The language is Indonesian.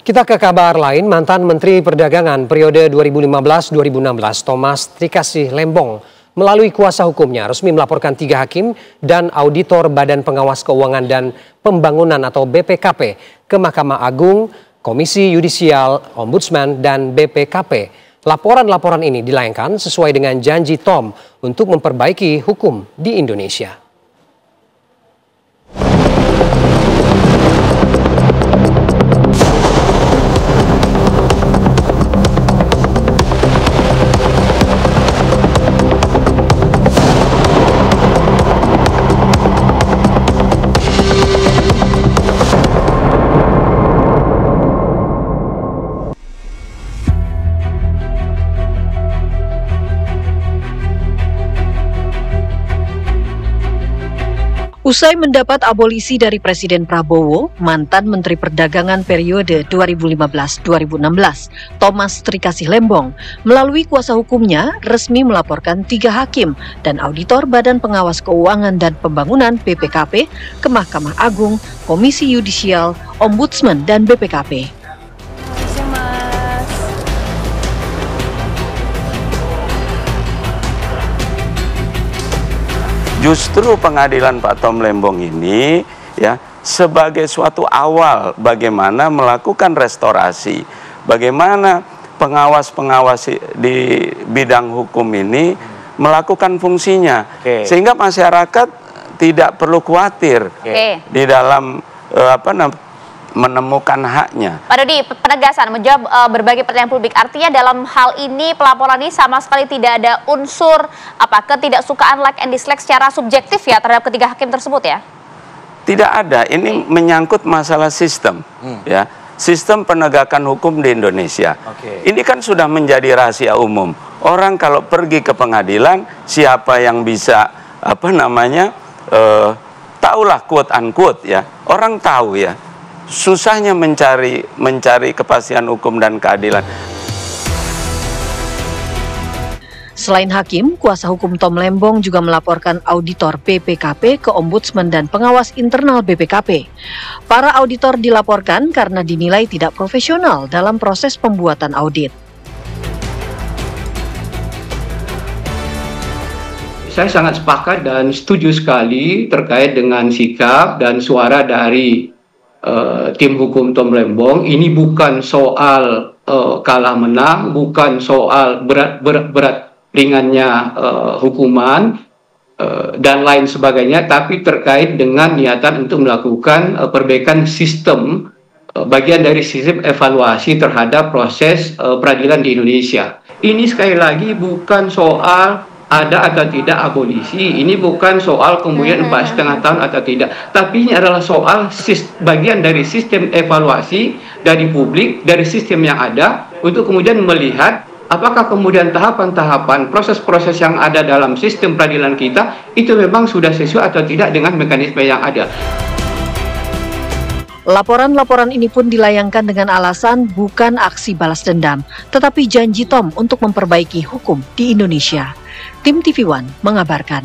Kita ke kabar lain, mantan Menteri Perdagangan periode 2015-2016 Thomas Trikasih Lembong melalui kuasa hukumnya resmi melaporkan 3 hakim dan auditor Badan Pengawas Keuangan dan Pembangunan atau BPKP ke Mahkamah Agung, Komisi Yudisial, Ombudsman, dan BPKP. Laporan-laporan ini dilayangkan sesuai dengan janji Tom untuk memperbaiki hukum di Indonesia. Usai mendapat abolisi dari Presiden Prabowo, mantan Menteri Perdagangan periode 2015-2016, Thomas Trikasih Lembong, melalui kuasa hukumnya resmi melaporkan 3 hakim dan auditor Badan Pengawas Keuangan dan Pembangunan BPKP ke Mahkamah Agung, Komisi Yudisial, Ombudsman, dan BPKP. Justru pengadilan Pak Tom Lembong ini ya sebagai suatu awal bagaimana melakukan restorasi, bagaimana pengawas-pengawas di bidang hukum ini melakukan fungsinya, sehingga masyarakat tidak perlu khawatir di dalam menemukan haknya. Pak Dodi, penegasan menjawab berbagai pertanyaan publik. Artinya dalam hal ini pelaporan ini sama sekali tidak ada unsur ketidaksukaan like and dislike secara subjektif ya terhadap ketiga hakim tersebut ya? Tidak ada. Ini menyangkut masalah sistem, ya, sistem penegakan hukum di Indonesia. Ini kan sudah menjadi rahasia umum. Orang kalau pergi ke pengadilan, siapa yang bisa tahulah quote unquote ya. Orang tahu ya. Susahnya mencari kepastian hukum dan keadilan. Selain hakim, kuasa hukum Tom Lembong juga melaporkan auditor BPKP ke Ombudsman dan pengawas internal BPKP. Para auditor dilaporkan karena dinilai tidak profesional dalam proses pembuatan audit. Saya sangat sepakat dan setuju sekali terkait dengan sikap dan suara dari tim hukum Tom Lembong. Ini bukan soal kalah menang, bukan soal berat ringannya hukuman dan lain sebagainya, tapi terkait dengan niatan untuk melakukan perbaikan sistem, bagian dari sistem evaluasi terhadap proses peradilan di Indonesia. Ini sekali lagi bukan soal ada atau tidak abolisi, ini bukan soal kemudian 4,5 tahun atau tidak, tapi ini adalah soal bagian dari sistem evaluasi dari publik, dari sistem yang ada, untuk kemudian melihat apakah kemudian tahapan-tahapan, proses-proses yang ada dalam sistem peradilan kita, itu memang sudah sesuai atau tidak dengan mekanisme yang ada. Laporan-laporan ini pun dilayangkan dengan alasan bukan aksi balas dendam, tetapi janji Tom untuk memperbaiki hukum di Indonesia. Tim TV One mengabarkan.